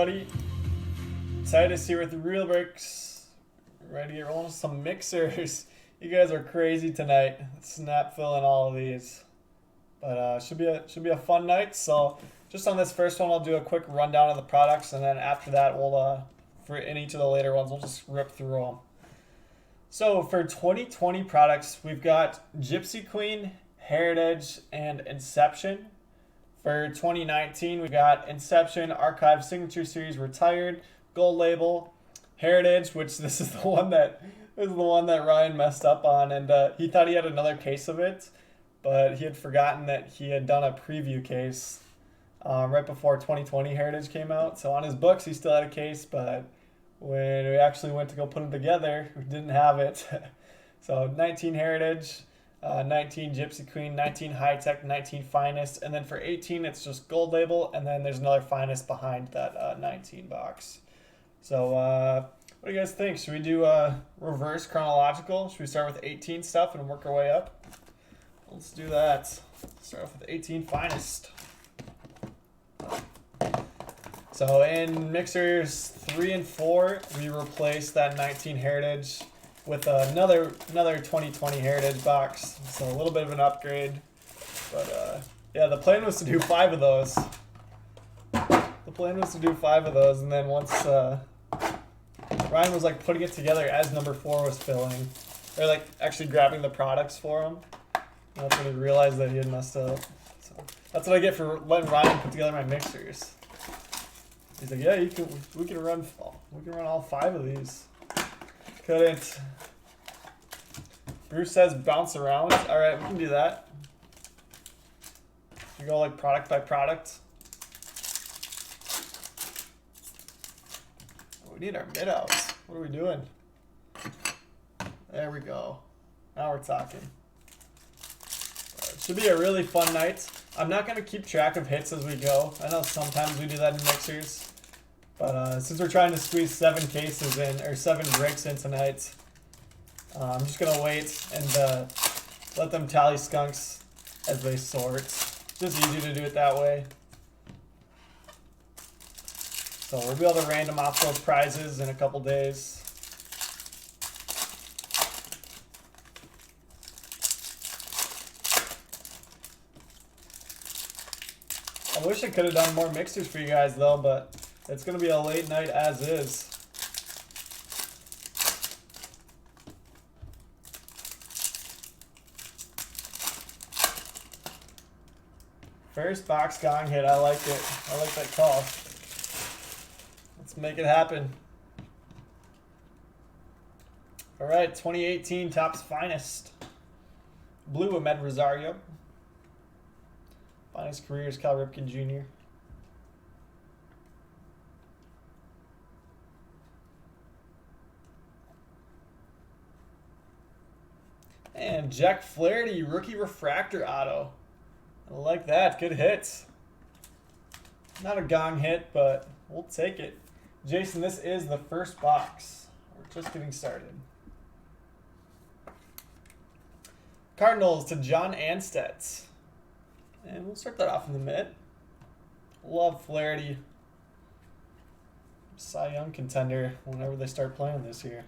everybody? Titus here with the Real Bricks. Ready to roll some mixers. You guys are crazy tonight. Snap filling all of these, but should be a fun night. So just on this first one, I'll do a quick rundown of the products, and then after that, we'll for in each of the later ones, we'll just rip through them. So for 2020 products, we've got Gypsy Queen, Heritage, and Inception. For 2019, we got Inception, Archive, Signature Series, Retired, Gold Label, Heritage, which this is the one that Ryan messed up on, and he thought he had another case of it, but he had forgotten that he had done a preview case right before 2020 Heritage came out. So on his books, he still had a case, but when we actually went to go put them together, we didn't have it. So 19 Heritage, 19 Gypsy Queen, 19 High Tech, 19 Finest, and then for 18 it's just Gold Label, and then there's another Finest behind that 19 box. So what do you guys think? Should we do reverse chronological? Should we start with 18 stuff and work our way up? Let's do that. Start off with 18 Finest. So in mixers 3 and 4, we replaced that 19 Heritage with another 2020 Heritage box. So a little bit of an upgrade. But yeah, the plan was to do 5 of those. And then once Ryan was like putting it together as number 4 was filling, or like actually grabbing the products for him, and that's when he realized that he had messed up. So that's what I get for letting Ryan put together my mixers. He's like, yeah, we can run all 5 of these. Couldn't. Bruce says bounce around. All right, we can do that. We go like product by product. We need our mid outs. What are we doing? There we go. Now we're talking. It should be a really fun night. I'm not going to keep track of hits as we go. I know sometimes we do that in mixers. But since we're trying to squeeze 7 cases in, or 7 breaks in tonight, I'm just going to wait and let them tally skunks as they sort. Just easy to do it that way. So we'll be able to random off those prizes in a couple days. I wish I could have done more mixers for you guys though, but it's going to be a late night as is. First box gong hit, I like it. I like that call. Let's make it happen. All right, 2018 Topps Finest. Blue, Ahmed Rosario. Finest careers, Cal Ripken Jr. And Jack Flaherty, rookie refractor auto. I like that. Good hits. Not a gong hit, but we'll take it. Jason, this is the first box. We're just getting started. Cardinals to John Anstett. And we'll start that off in the mid. Love Flaherty. Cy Young contender whenever they start playing this year.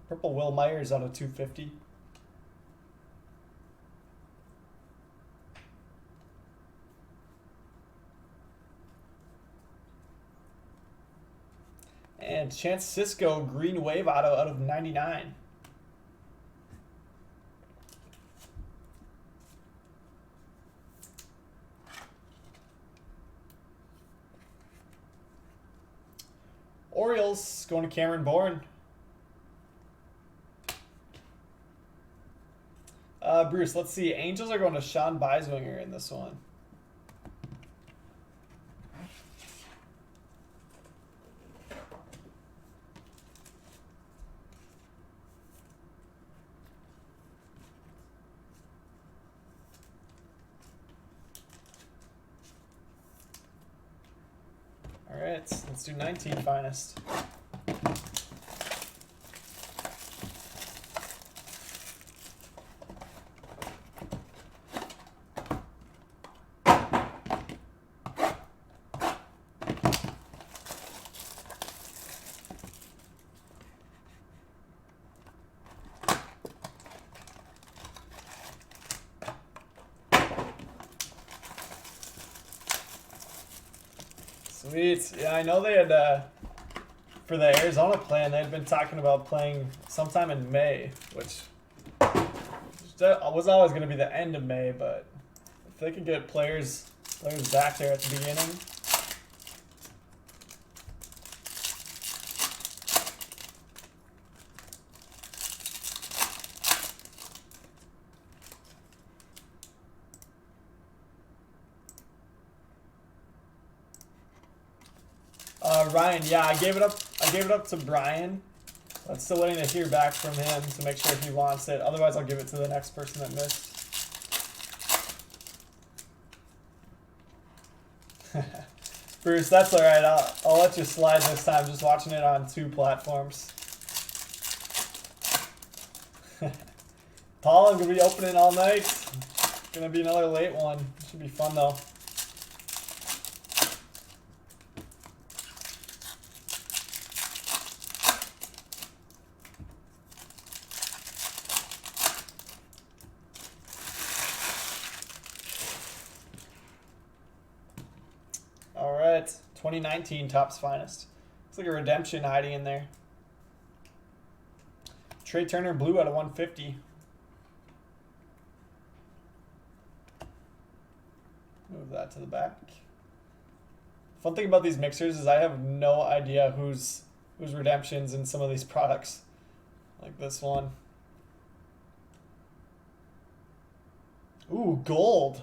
Purple Will Myers out of 250. And Chance Sisco green wave auto out of 99. Orioles going to Cameron Bourne. Bruce, let's see. Angels are going to Sean Beiswinger in this one. All right, let's do 19 Finest. Sweet. Yeah, I know they had, for the Arizona plan, they had been talking about playing sometime in May, which was always going to be the end of May, but if they could get players back there at the beginning. Ryan, yeah, I gave it up to Brian. I'm still waiting to hear back from him to make sure if he wants it. Otherwise, I'll give it to the next person that missed. Bruce, that's all right. I'll let you slide this time. Just watching it on 2 platforms. Paul, I'm gonna be opening all night. Gonna be another late one. Should be fun though. All right, 2019 Topps Finest. Looks like a redemption hiding in there. Trey Turner blue out of 150. Move that to the back. Fun thing about these mixers is I have no idea who's redemptions in some of these products. Like this one. Ooh, gold.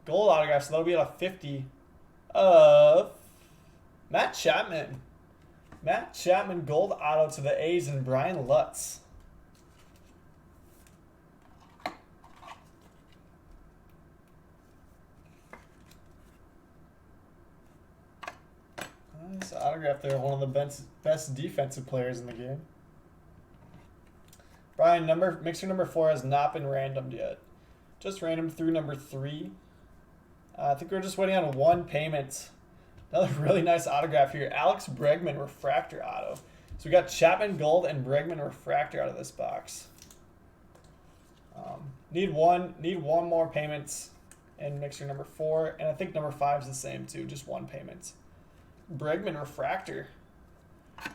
Gold autograph, so that'll be out of 50. Matt Chapman. Matt Chapman gold auto to the A's and Brian Lutz. Nice autograph there. One of the best defensive players in the game. Brian, mixer number 4 has not been randomed yet. Just randomed through number 3. I think we're just waiting on 1 payment. Another really nice autograph here. Alex Bregman refractor auto. So we got Chapman gold and Bregman refractor out of this box. Need one more payment in mixer number 4, and I think number 5 is the same too. Just 1 payment. Bregman refractor.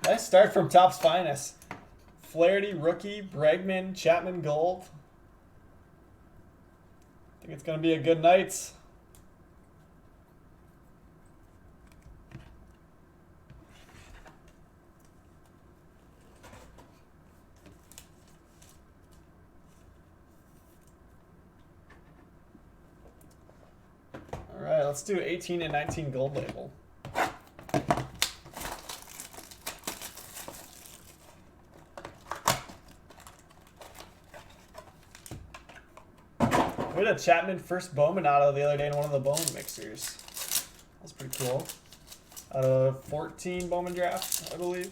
Nice start from Topps Finest. Flaherty rookie, Bregman, Chapman gold. I think it's gonna be a good night. All right, let's do 18 and 19 gold label. We had a Chapman first Bowman auto the other day in one of the Bowman mixers. That's pretty cool. Out of 14 Bowman draft, I believe.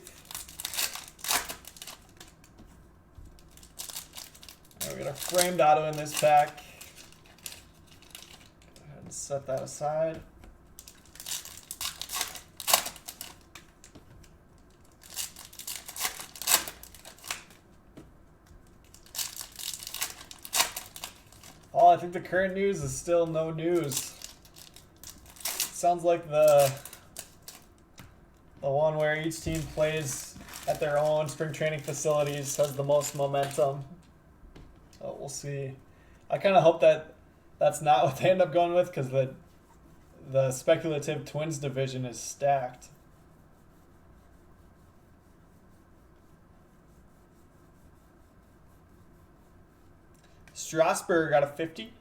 Right, we got a framed auto in this pack. Go ahead and set that aside. Oh, I think the current news is still no news. Sounds like the one where each team plays at their own spring training facilities has the most momentum. So we'll see. I kind of hope that that's not what they end up going with, because the speculative Twins division is stacked. Strasburg got a 50.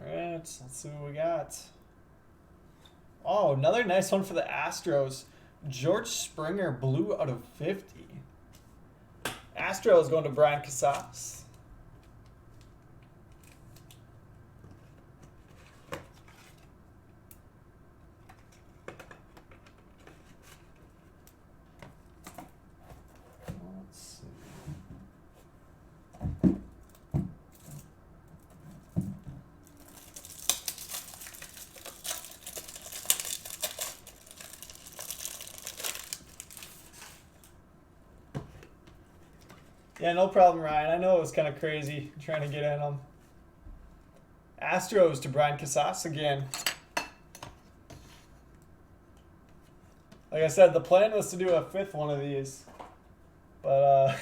Alright, let's see what we got. Oh, another nice one for the Astros. George Springer blue out of 50. Astros going to Brian Casas. Let's see. Yeah, no problem, Ryan. I know it was kind of crazy trying to get in them. Astros to Brian Casas again. Like I said, the plan was to do a fifth one of these. But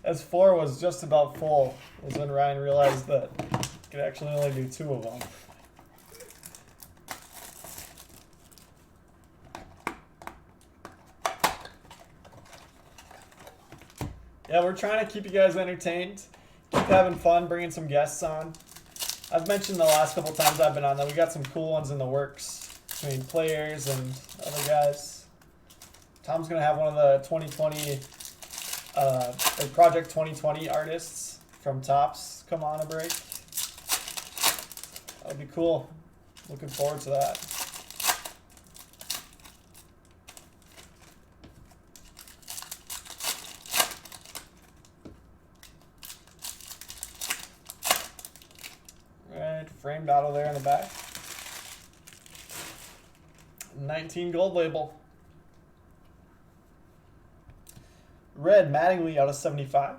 as 4 was just about full, was when Ryan realized that he could actually only do 2 of them. Yeah, we're trying to keep you guys entertained, keep having fun, bringing some guests on. I've mentioned the last couple times I've been on that we got some cool ones in the works between players and other guys. Tom's going to have one of the 2020, Project 2020 artists from Topps come on a break. That'll be cool. Looking forward to that. Framed auto there in the back. 19 gold label. Red Mattingly out of 75.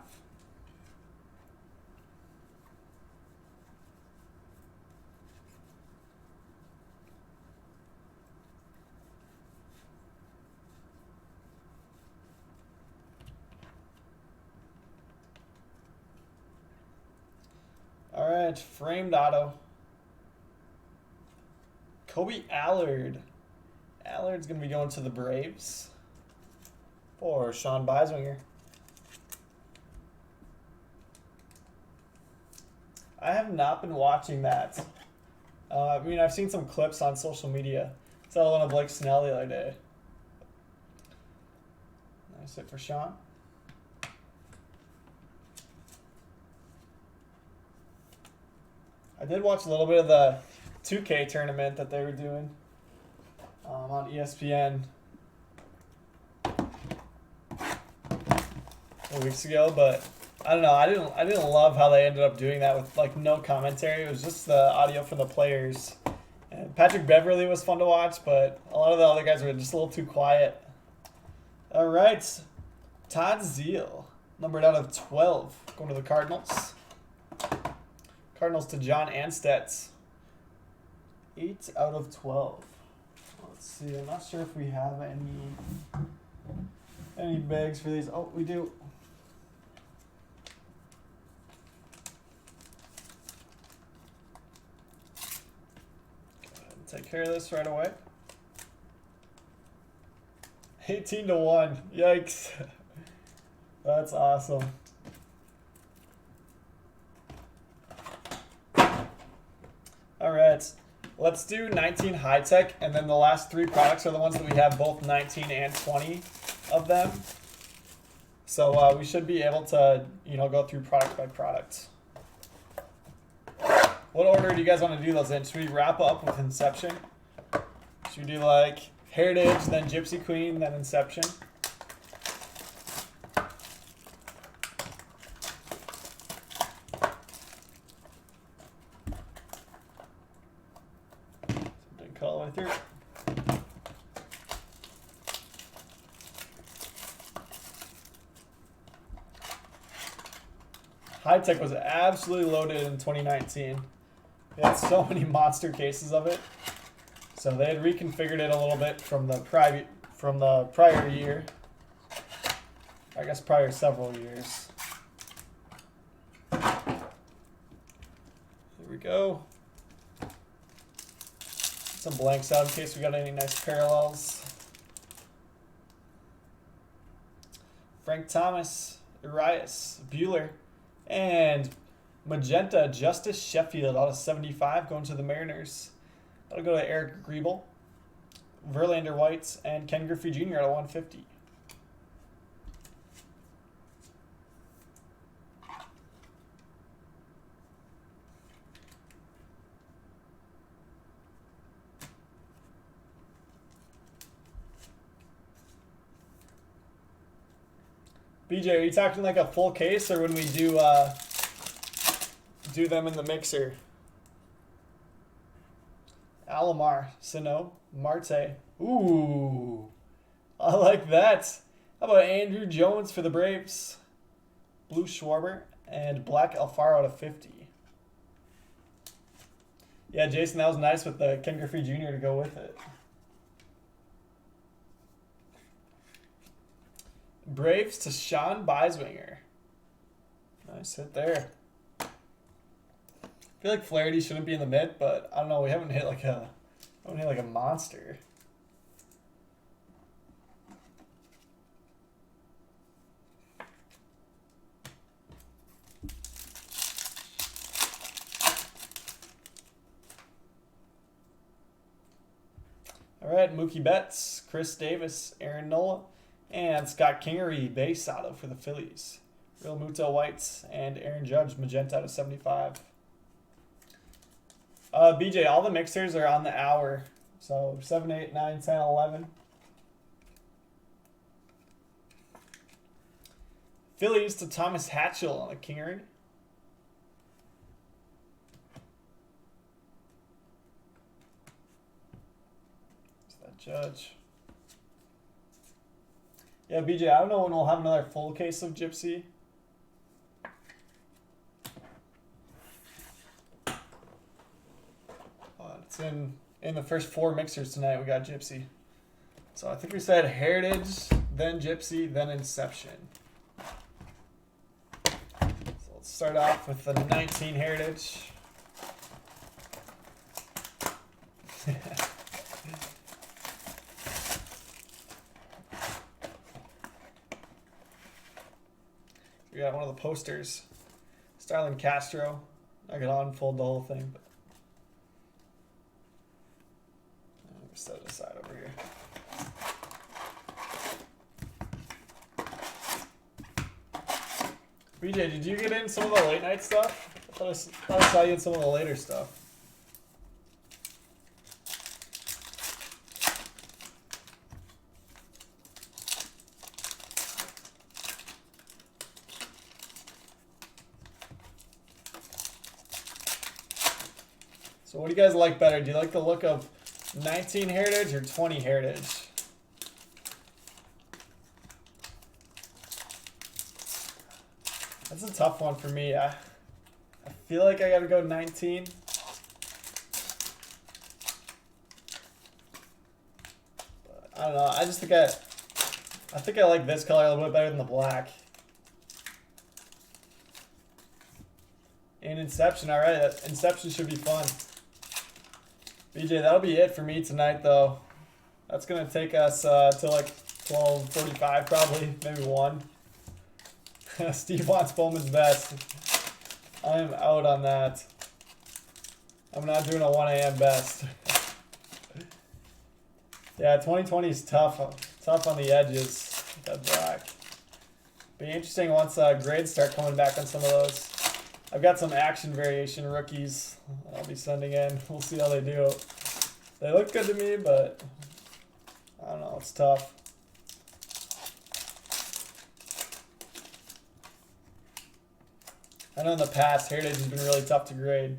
All right, framed auto. Kobe Allard. Allard's going to be going to the Braves for Sean Beiswinger. I have not been watching that. I mean, I've seen some clips on social media. Saw one of Blake Snell the other day. Nice hit for Sean. I did watch a little bit of the 2K tournament that they were doing on ESPN a weeks ago, but I don't know. I didn't love how they ended up doing that with like no commentary. It was just the audio from the players. And Patrick Beverly was fun to watch, but a lot of the other guys were just a little too quiet. All right, Todd Zeile, numbered out of 12, going to the Cardinals. Cardinals to John Anstett. 8 out of 12. Let's see. I'm not sure if we have any bags for these. Oh, we do. Go ahead and take care of this right away. 18-1. Yikes. That's awesome. All right, let's do 19 high tech, and then the last 3 products are the ones that we have both 19 and 20 of them. So we should be able to, go through product by product. What order do you guys want to do those in? Should we wrap up with Inception? Should we do like Heritage, then Gypsy Queen, then Inception? All the way through. High Tech was absolutely loaded in 2019. They had so many monster cases of it. So they had reconfigured it a little bit from the prior year. I guess prior several years. Here we go. Some blanks out in case we got any nice parallels. Frank Thomas, Urias, Bueller, and Magenta Justice Sheffield out of 75 going to the Mariners. That'll go to Eric Griebel, Verlander White, and Ken Griffey Jr. out of 150. BJ, are you talking like a full case, or when we do them in the mixer? Alomar, Sano, Marte. Ooh, I like that. How about Andrew Jones for the Braves? blue Schwarber, and black Alfaro /50. Yeah, Jason, that was nice with the Ken Griffey Jr. to go with it. Braves to Sean Beiswinger. Nice hit there. I feel like Flaherty shouldn't be in the mid, but I don't know. We haven't hit like a monster. All right, Mookie Betts, Chris Davis, Aaron Nola, and Scott Kingery base auto for the Phillies. Real Muto Whites and Aaron Judge magenta out of 75. BJ, all the mixers are on the hour. So 7, 8, 9, 10, 11. Phillies to Thomas Hatchell on the Kingery. Judge. Yeah, BJ, I don't know when we'll have another full case of Gypsy. It's in the first 4 mixers tonight. We got Gypsy. So I think we said Heritage, then Gypsy, then Inception. So let's start off with the 19 Heritage. We got one of the posters, Starlin Castro. I could unfold the whole thing, but I'm gonna set it aside over here. BJ, did you get in some of the late night stuff? I thought I saw you in some of the later stuff. So what do you guys like better? Do you like the look of 19 Heritage or 20 Heritage? That's a tough one for me. I feel like I gotta go 19. But I don't know. I think I like this color a little bit better than the black. And Inception, all right. Inception should be fun. BJ, that'll be it for me tonight, though. That's going to take us till like 12:45 probably, maybe 1. Steve wants Bowman's best. I'm out on that. I'm not doing a 1 a.m. best. Yeah, 2020 is tough on the edges. That black. Be interesting once grades start coming back on some of those. I've got some action variation rookies I'll be sending in. We'll see how they do. They look good to me, but I don't know. It's tough. I know in the past, Heritage has been really tough to grade.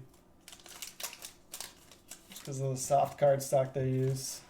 Just because of the soft card stock they use.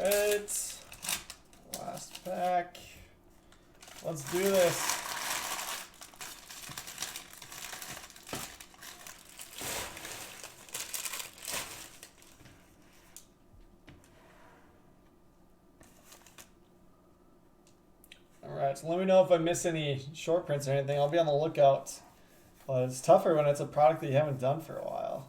Alright, last pack. Let's do this. Alright, so let me know if I miss any short prints or anything. I'll be on the lookout. But it's tougher when it's a product that you haven't done for a while.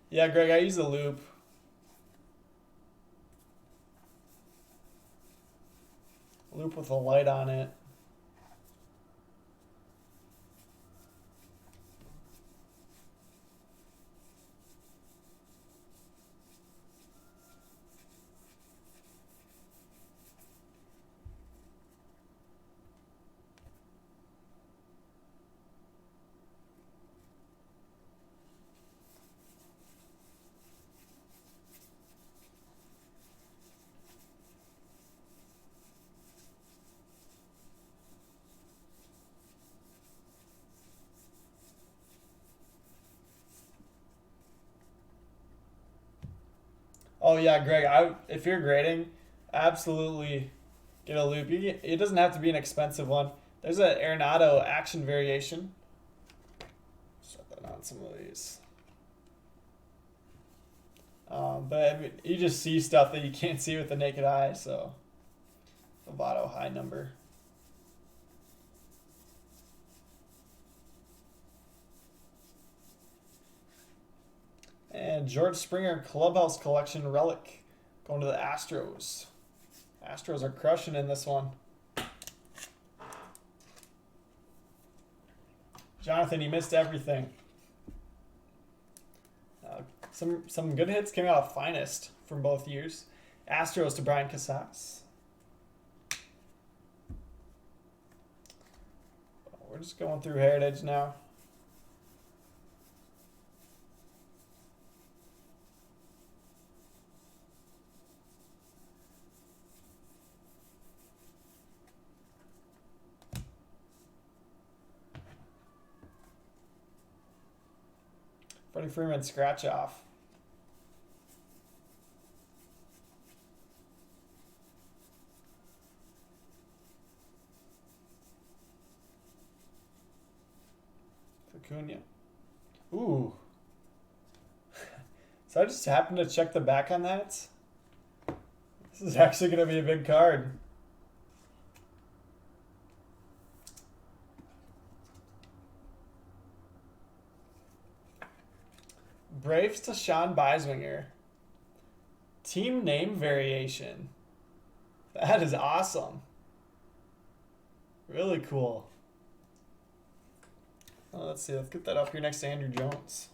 Yeah, Greg, I use the loop. loop with a light on it. Oh yeah, Greg. If you're grading, absolutely get a loop. It doesn't have to be an expensive one. There's an Arenado action variation. Set that on some of these. But I mean, you just see stuff that you can't see with the naked eye. So, Lovato high number. And George Springer Clubhouse Collection Relic going to the Astros. Astros are crushing in this one. Jonathan, you missed everything. Some good hits came out of Finest from both years. Astros to Brian Casas. We're just going through Heritage now. Freddie Freeman scratch off. Acuna. Ooh. So I just happened to check the back on that. This is actually going to be a big card. Braves to Sean Beiswinger. Team name variation. That is awesome. Really cool. Let's see. Let's get that up here next to Andrew Jones.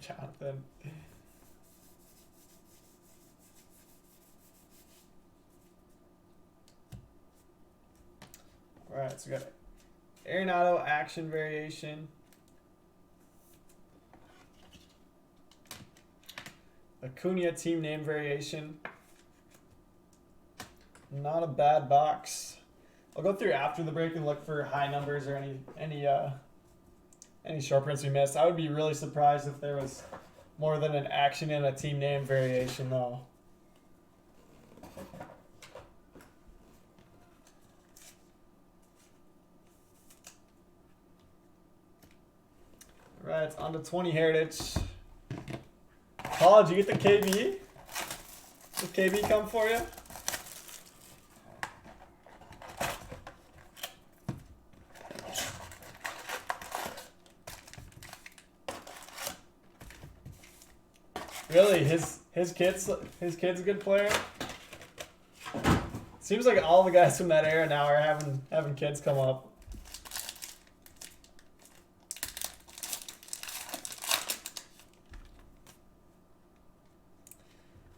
Jonathan. All right, so we got Arenado action variation. Acuna team name variation. Not a bad box. I'll go through after the break and look for high numbers or any short prints we missed. I would be really surprised if there was more than an action and a team name variation though. All right, on to 20 Heritage. Paul, did you get the KB? Did KB come for you? Really, his kid's a good player. Seems like all the guys from that era now are having kids come up.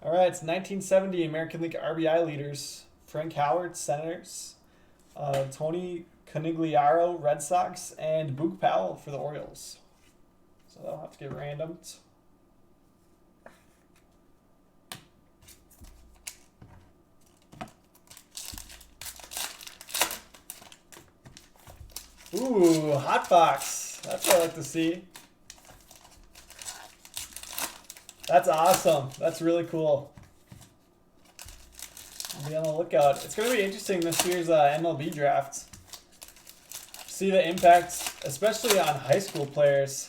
All right, it's 1970 American League RBI leaders: Frank Howard, Senators, Tony Conigliaro, Red Sox, and Boog Powell for the Orioles. So that'll have to get randomed. Ooh, hot box. That's what I like to see. That's awesome. That's really cool. I'll be on the lookout. It's going to be interesting this year's MLB draft. See the impact, especially on high school players.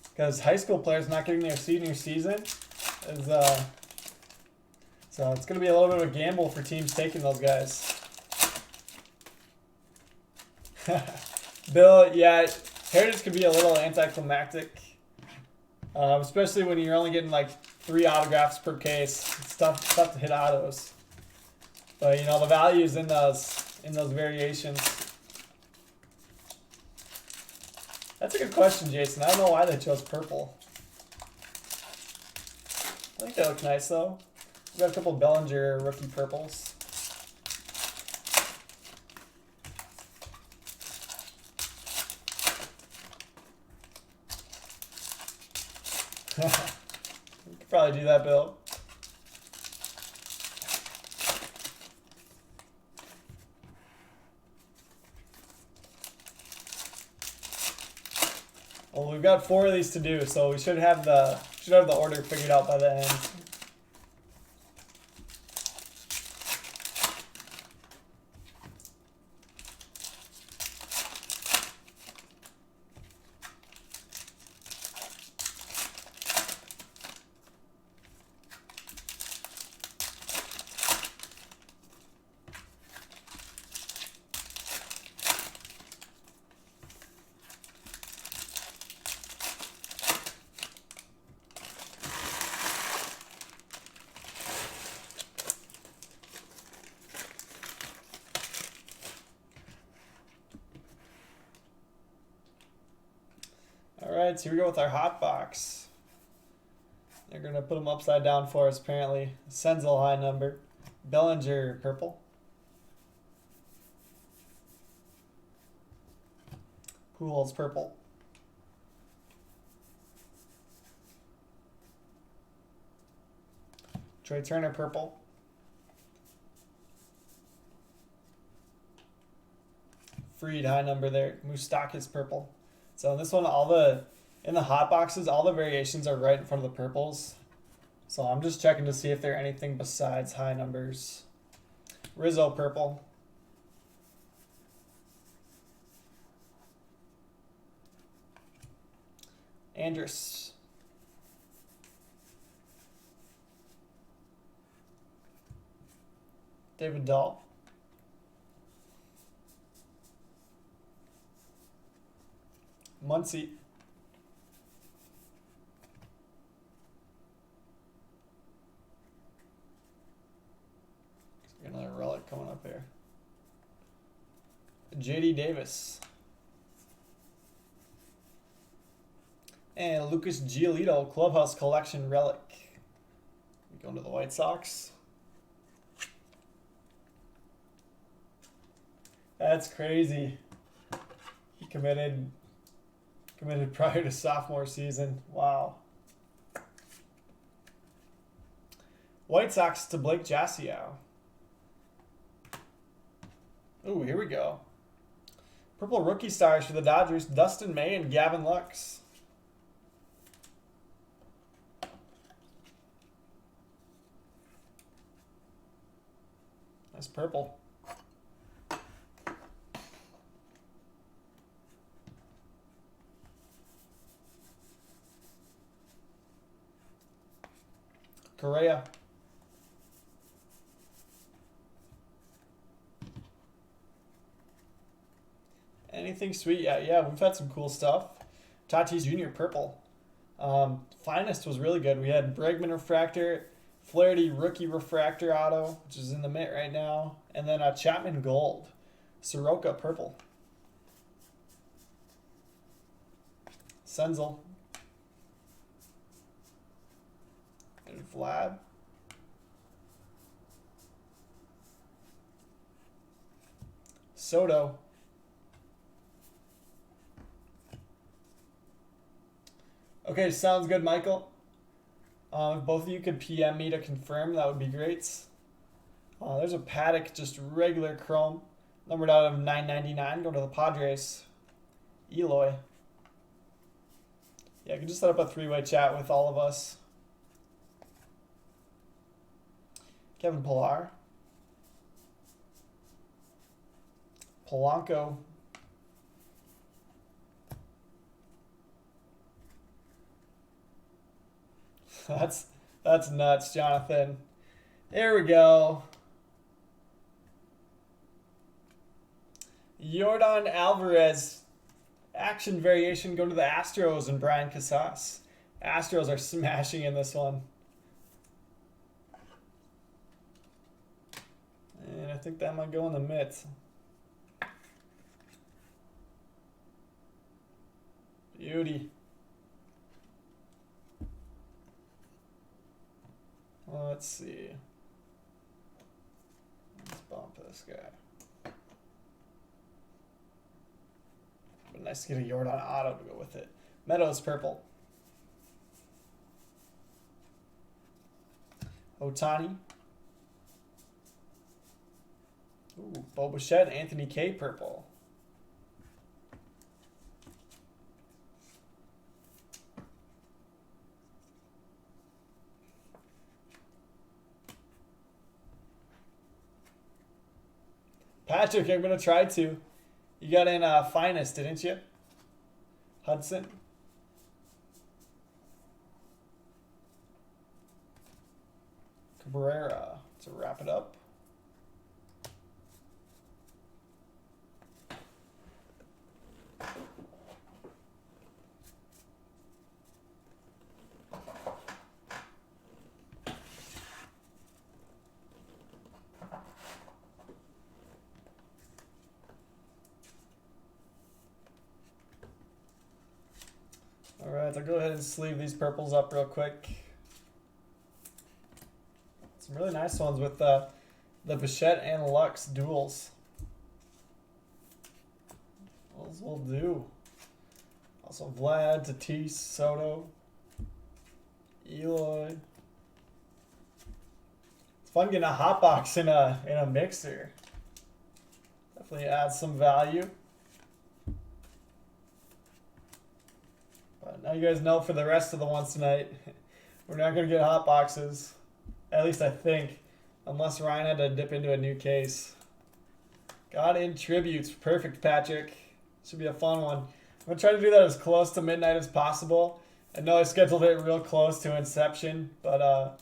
Because high school players not getting their senior season is so it's going to be a little bit of a gamble for teams taking those guys. Bill, yeah, Heritage can be a little anticlimactic, especially when you're only getting like 3 autographs per case. It's tough to hit autos. But you know the value's in those variations. That's a good question, Jason. I don't know why they chose purple. I think they look nice though. We got a couple Bellinger rookie purples. We could probably do that, Bill. Well, we've got 4 of these to do, so we should have the order figured out by the end. Alright, so here we go with our hot box. They're going to put them upside down for us, apparently. Senzel high number. Bellinger purple. Pujols purple. Trey Turner purple. Fried high number there. Moustakas purple. So in this one, in the hot boxes, all the variations are right in front of the purples. So I'm just checking to see if there are anything besides high numbers. Rizzo purple. Andrus. David Dahl. Muncy. Another relic coming up here. J.D. Davis. And Lucas Giolito, Clubhouse Collection relic. Going to the White Sox. That's crazy. He committed prior to sophomore season. Wow. White Sox to Blake Jassiow. Ooh, here we go. Purple rookie stars for the Dodgers, Dustin May and Gavin Lux. That's purple. Correa. Anything sweet? Yeah, we've had some cool stuff. Tatis Jr. purple. Finest was really good. We had Bregman refractor, Flaherty rookie refractor auto, which is in the mint right now, and then Chapman gold. Soroka purple. Senzel. And Vlad. Soto. Okay, sounds good, Michael. If both of you could PM me to confirm, that would be great. There's a Paddock, just regular chrome, numbered out of 999, going to the Padres. Eloy. Yeah, I could just set up a 3-way chat with all of us. Kevin Pillar. Polanco. That's nuts, Jonathan. There we go. Yordan Alvarez. Action variation going to the Astros and Brian Casas. Astros are smashing in this one. I think that might go in the mitt. Beauty. Let's see. Let's bump this guy. But nice to get a Jordan auto to go with it. Meadows purple. Otani. Ooh, Bo Bichette, Anthony K purple. Patrick, I'm going to try to. You got in Finest, didn't you? Hudson. Cabrera to wrap it up. All right, I'll go ahead and sleeve these purples up real quick. Some really nice ones with the Bichette and Lux duels. Those will do. Also Vlad, Tatis, Soto, Eloy. It's fun getting a hot box in a mixer. Definitely adds some value. But now you guys know for the rest of the ones tonight, we're not going to get hot boxes. At least I think. Unless Ryan had to dip into a new case. Got in tributes. Perfect, Patrick. Should be a fun one. I'm going to try to do that as close to midnight as possible. I know I scheduled it real close to Inception. But,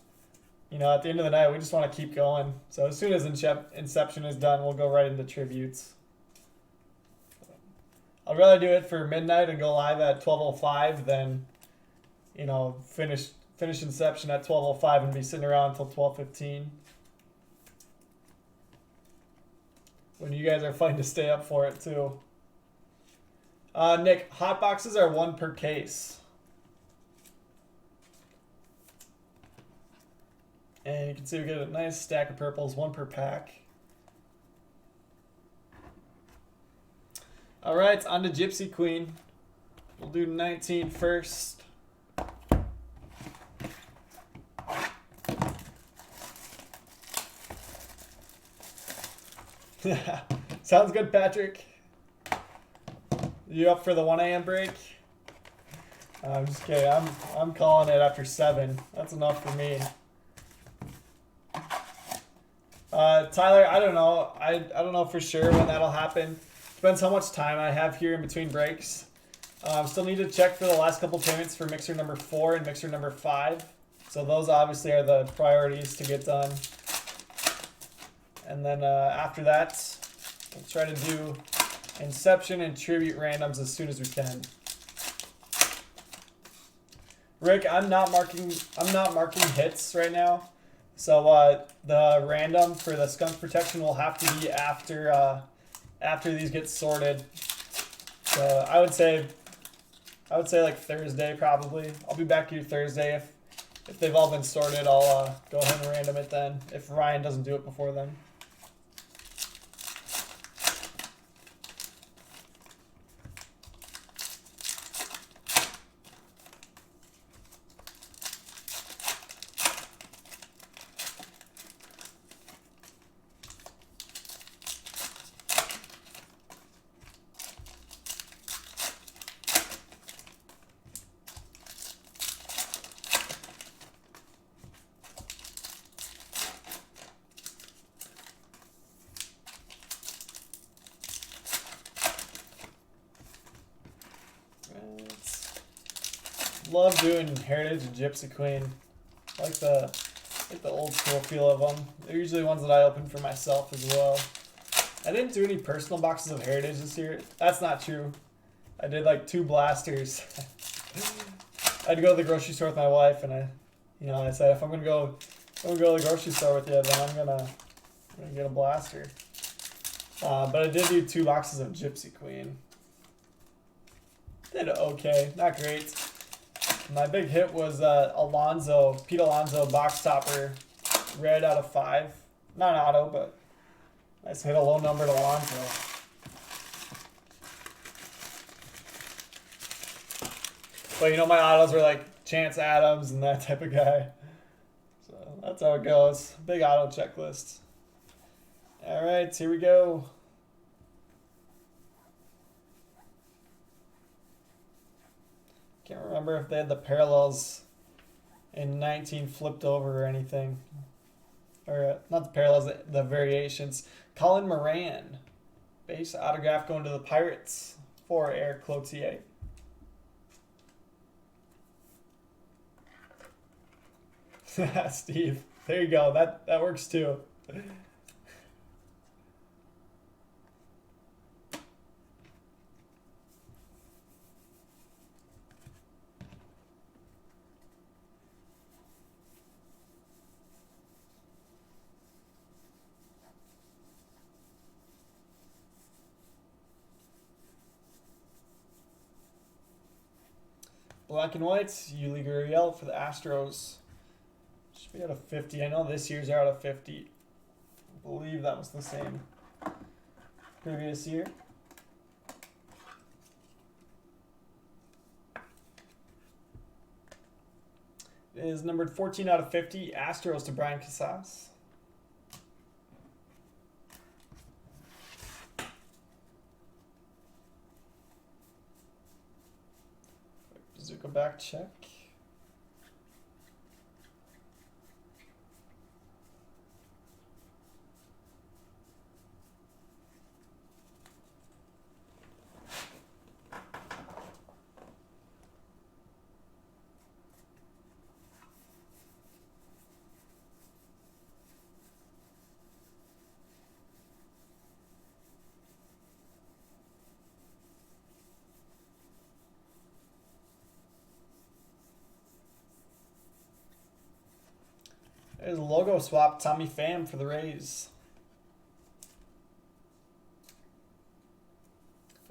you know, at the end of the night, we just want to keep going. So as soon as Inception is done, we'll go right into tributes. I'd rather do it for midnight and go live at 12:05 than, you know, finish Inception at 12:05 and be sitting around until 12:15. When you guys are fighting to stay up for it too. Nick, hot boxes are 1 per case. And you can see we get a nice stack of purples, 1 per pack. All right, on to Gypsy Queen. We'll do 19 first. Sounds good, Patrick. You up for the 1 a.m. break? I'm just kidding. I'm calling it after 7. That's enough for me. Tyler, I don't know. I don't know for sure when that'll happen. Depends how much time I have here in between breaks. Still need to check for the last couple payments for mixer number 4 and mixer number 5. So those obviously are the priorities to get done. And then after that, we'll try to do Inception and Tribute randoms as soon as we can. Rick, I'm not marking hits right now. So the random for the skunk protection will have to be after these get sorted. So I would say like Thursday probably. I'll be back here Thursday if they've all been sorted. I'll go ahead and random it then if Ryan doesn't do it before then. Love doing Heritage and Gypsy Queen. I like the old school feel of them. They're usually ones that I open for myself as well. I didn't do any personal boxes of Heritage this year. That's not true. I did like 2 blasters. I had to go to the grocery store with my wife, and I said if I'm gonna go to the grocery store with you, then I'm gonna get a blaster. But I did do 2 boxes of Gypsy Queen. Did okay, not great. My big hit was Pete Alonso box topper, red out of 5. Not an auto, but nice hit, a low numbered Alonso. But you know, my autos were like Chance Adams and that type of guy. So that's how it goes. Big auto checklist. All right, here we go. Can't remember if they had the parallels in 19 flipped over or anything. Or not the parallels, the variations. Colin Moran. Base autograph going to the Pirates for Eric Cloutier. Steve. There you go. That works too. Black and white, Yuli Gurriel for the Astros. Should be out of 50. I know this year's are out of 50. I believe that was the same previous year. It is numbered 14 out of 50. Astros to Brian Casas. Bazooka back check. There's a logo swap, Tommy Pham for the Rays.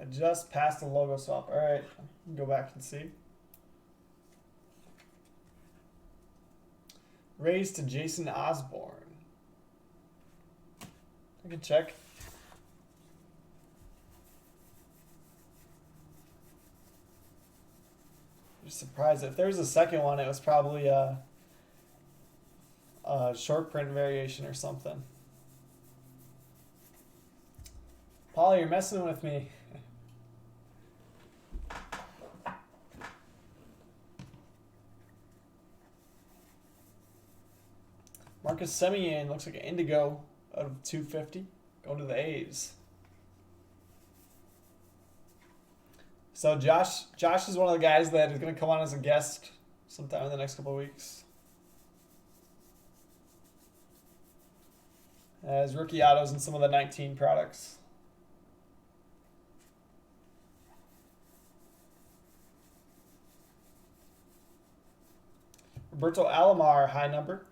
I just passed the logo swap. All right, go back and see. Rays to Jason Osborne. I can check. I'm just surprised. If there's a second one, it was probably a short print variation or something. Paul, you're messing with me. Marcus Semien looks like an indigo out of 250. Going to the A's. So Josh is one of the guys that is going to come on as a guest sometime in the next couple of weeks. As rookie autos and some of the 19 products. Roberto Alomar, high number.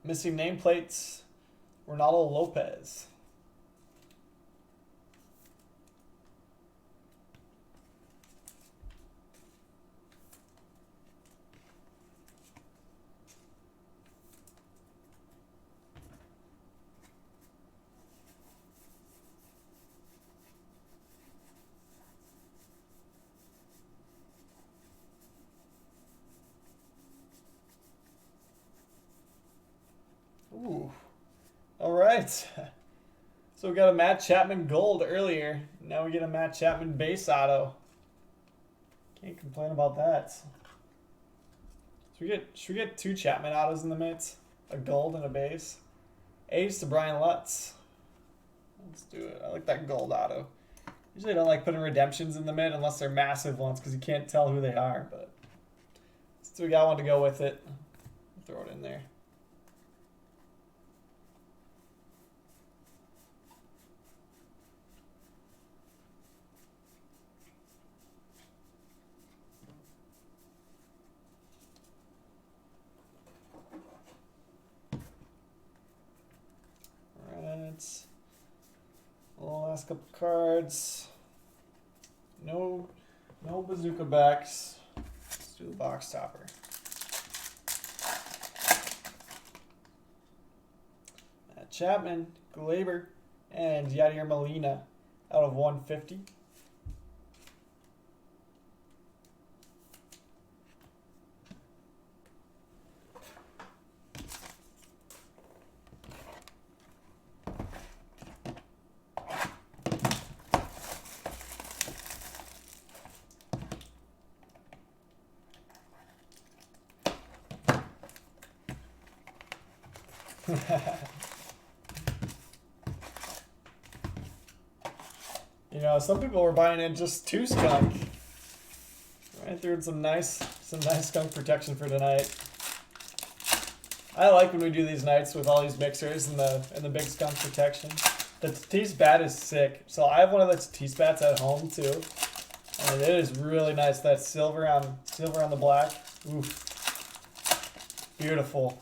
Missing nameplates, Ronaldo Lopez. Ooh. All right. So we got a Matt Chapman gold earlier. Now we get a Matt Chapman base auto. Can't complain about that. Should we get 2 Chapman autos in the mix? A gold and a base. A's to Brian Lutz. Let's do it. I like that gold auto. Usually I don't like putting redemptions in the mid unless they're massive ones because you can't tell who they are. But since we got one to go with it, throw it in there. Last couple cards. No bazooka backs. Let's do the box topper. Matt Chapman, Glaber, and Yadier Molina out of 150. You know, some people were buying in just 2 skunk. I threw in some nice skunk protection for tonight. I like when we do these nights with all these mixers and the big skunk protection. The Tatis bat is sick. So I have one of the Tatis bats at home too. And it is really nice. That silver on the black. Oof. Beautiful.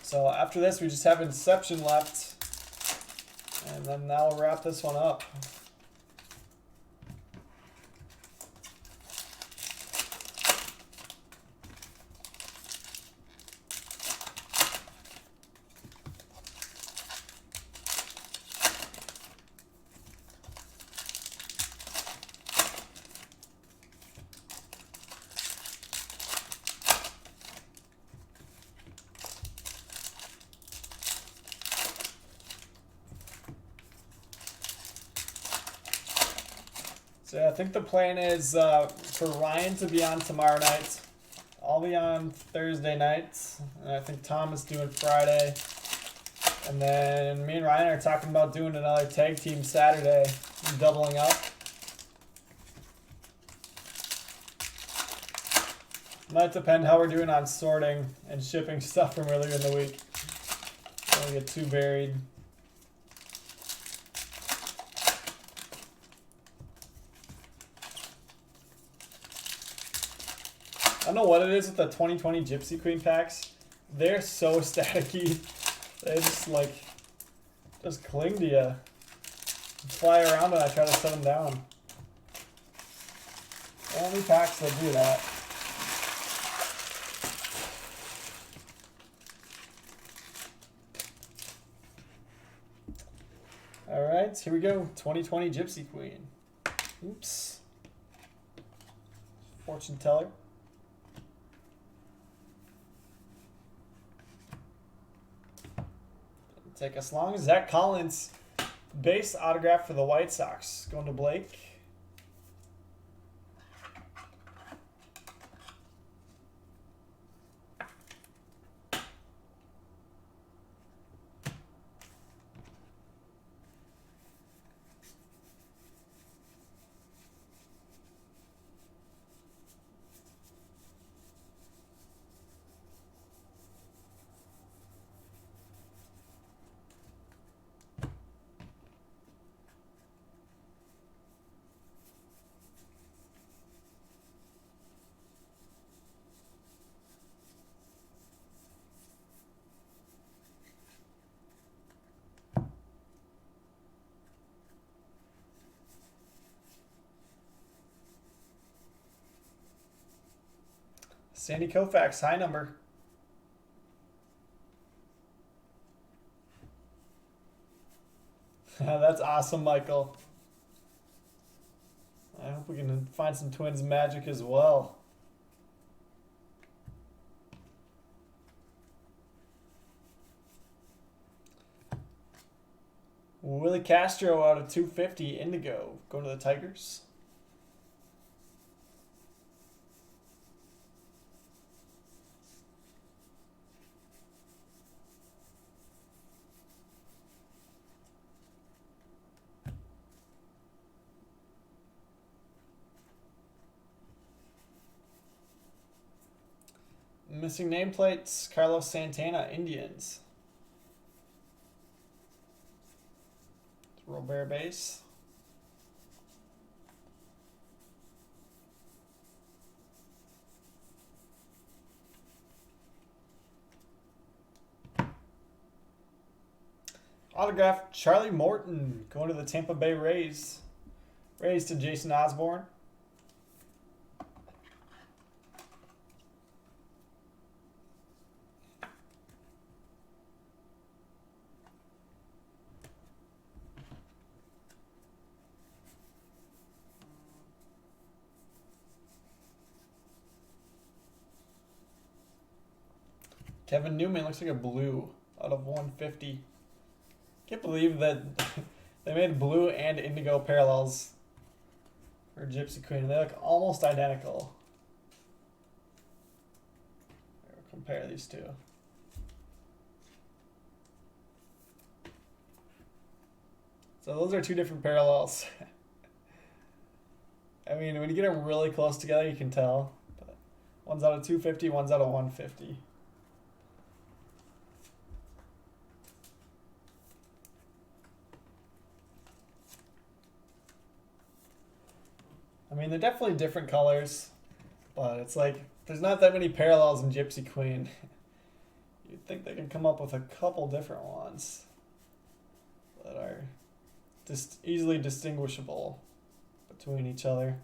So after this, we just have Inception left, and then that'll wrap this one up. So yeah, I think the plan is for Ryan to be on tomorrow night. I'll be on Thursday nights, and I think Tom is doing Friday. And then me and Ryan are talking about doing another tag team Saturday, doubling up. Might depend how we're doing on sorting and shipping stuff from earlier in the week. Don't get too buried. I don't know what it is with the 2020 Gypsy Queen packs. They're so staticky. They just cling to you. Fly around when I try to set them down. Only packs that do that. Alright, here we go. 2020 Gypsy Queen. Oops. Fortune teller. Take us long. Zach Collins, base autograph for the White Sox. Going to Blake. Sandy Koufax, high number. That's awesome, Michael. I hope we can find some Twins magic as well. Willie Castro out of 250, Indigo. Going to the Tigers. Missing nameplates, Carlos Santana, Indians. Robert base. Autograph Charlie Morton going to the Tampa Bay Rays. Rays to Jason Osborne. Kevin Newman looks like a blue out of 150. Can't believe that they made blue and indigo parallels for Gypsy Queen. They look almost identical. We'll compare these two. So those are two different parallels. I mean, when you get them really close together, you can tell. But one's out of 250, one's out of 150. I mean, they're definitely different colors, but it's like there's not that many parallels in Gypsy Queen. You'd think they could come up with a couple different ones that are just easily distinguishable between each other.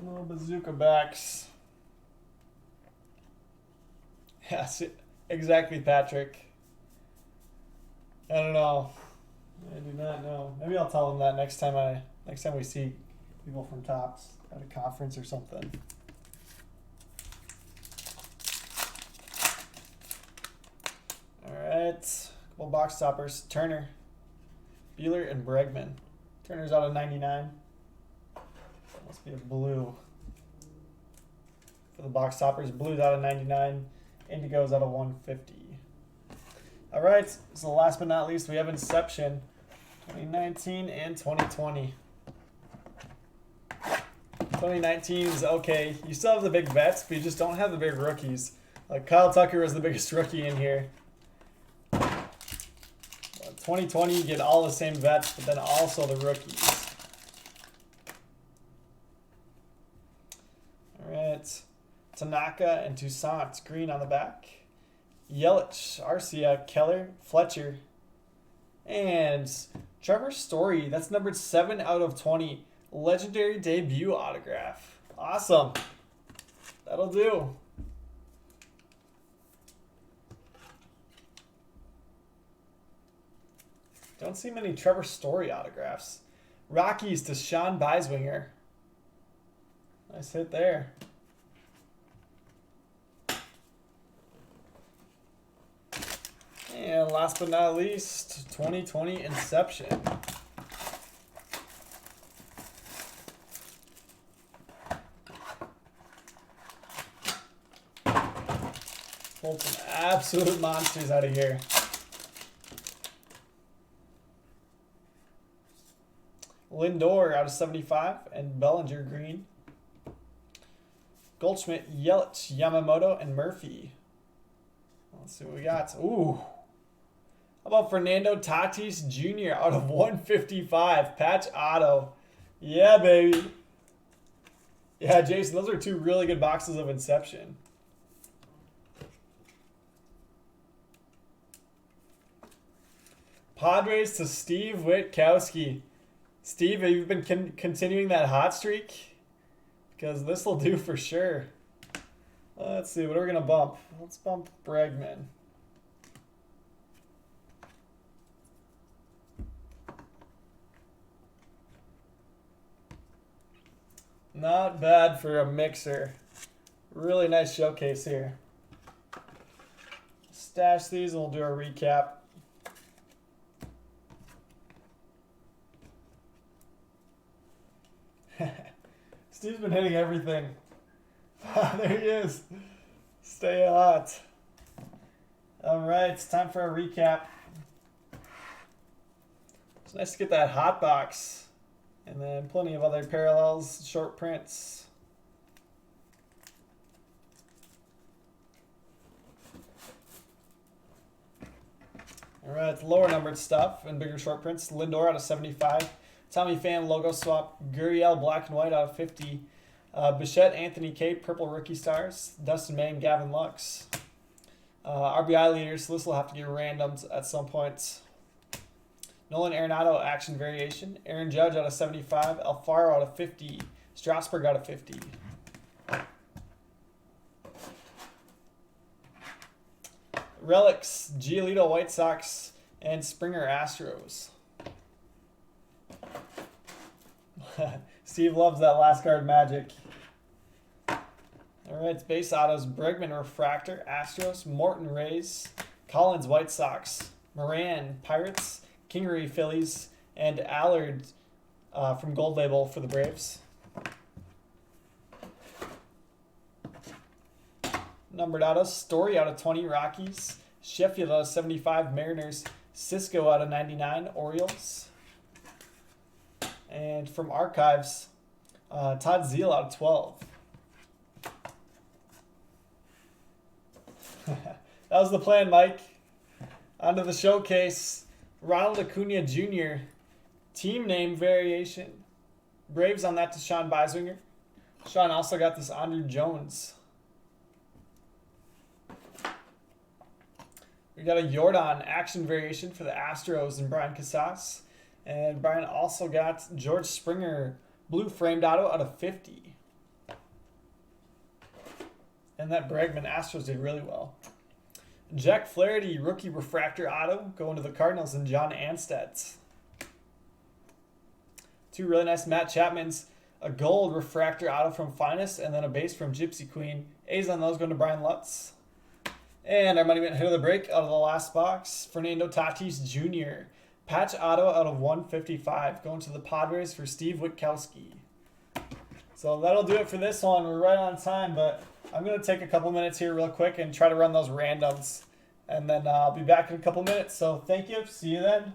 Little bazooka backs. Yes, exactly, Patrick. I don't know. I do not know. Maybe I'll tell them that next time we see people from Topps at a conference or something. All right, couple box toppers. Turner, Buehler, and Bregman. Turner's out of 99. Must be a blue. For the box toppers, blue's out of 99, indigo's out of 150. All right, so last but not least, we have Inception 2019 and 2020. 2019 is okay. You still have the big vets, but you just don't have the big rookies. Like Kyle Tucker was the biggest rookie in here. 2020, you get all the same vets, but then also the rookies. Alright, Tanaka and Toussaint, green on the back. Yelich, Arcia, Keller, Fletcher, and Trevor Story. That's numbered 7 out of 20. Legendary debut autograph. Awesome. That'll do. Don't see many Trevor Story autographs. Rockies to Sean Beiswinger. Nice hit there. And last but not least, 2020 Inception. Pulled some absolute monsters out of here. Lindor out of 75 and Bellinger green. Goldschmidt, Yelich, Yamamoto, and Murphy. Let's see what we got. Ooh. How about Fernando Tatis Jr. out of 155. Patch auto. Yeah, baby. Yeah, Jason, those are two really good boxes of Inception. Padres to Steve Witkowski. Steve, have you been continuing that hot streak? Because this will do for sure. Let's see, what are we going to bump? Let's bump Bregman. Not bad for a mixer. Really nice showcase here. Stash these and we'll do a recap. Steve's been hitting everything. There he is. Stay hot. All right, it's time for a recap. It's nice to get that hot box. And then plenty of other parallels, short prints. All right, lower numbered stuff and bigger short prints. Lindor out of 75. Tommy Pham logo swap. Gurriel black and white out of 50. Bichette, Anthony Kate, purple rookie stars. Dustin May and Gavin Lux. RBI leaders, so this will have to get randomed at some point. Nolan Arenado action variation. Aaron Judge out of 75. Alfaro out of 50. Strasburg out of 50. Relics, Giolito White Sox, and Springer Astros. Steve loves that last card magic. All right, it's base autos. Bregman Refractor, Astros. Morton Rays. Collins White Sox. Moran Pirates. Kingery Phillies. And Allard from Gold Label for the Braves. Numbered autos. Story out of 20, Rockies. Sheffield out of 75, Mariners. Cisco out of 99, Orioles. And from Archives, Todd Zeile out of 12. That was the plan, Mike. On to the showcase. Ronald Acuna Jr. Team name variation. Braves on that to Sean Beiswinger. Sean also got this Andrew Jones. We got a Jordan action variation for the Astros and Brian Casas. And Brian also got George Springer blue framed auto out of 50. And that Bregman Astros did really well. Jack Flaherty rookie refractor auto going to the Cardinals and John Anstedt. Two really nice Matt Chapmans. A gold refractor auto from Finest and then a base from Gypsy Queen. A's on those going to Brian Lutz. And our money went hit of the break out of the last box. Fernando Tatis Jr. Patch auto out of 155 going to the Padres for Steve Witkowski. So that'll do it for this one. We're right on time, but I'm going to take a couple minutes here real quick and try to run those randoms. And then I'll be back in a couple minutes. So thank you. See you then.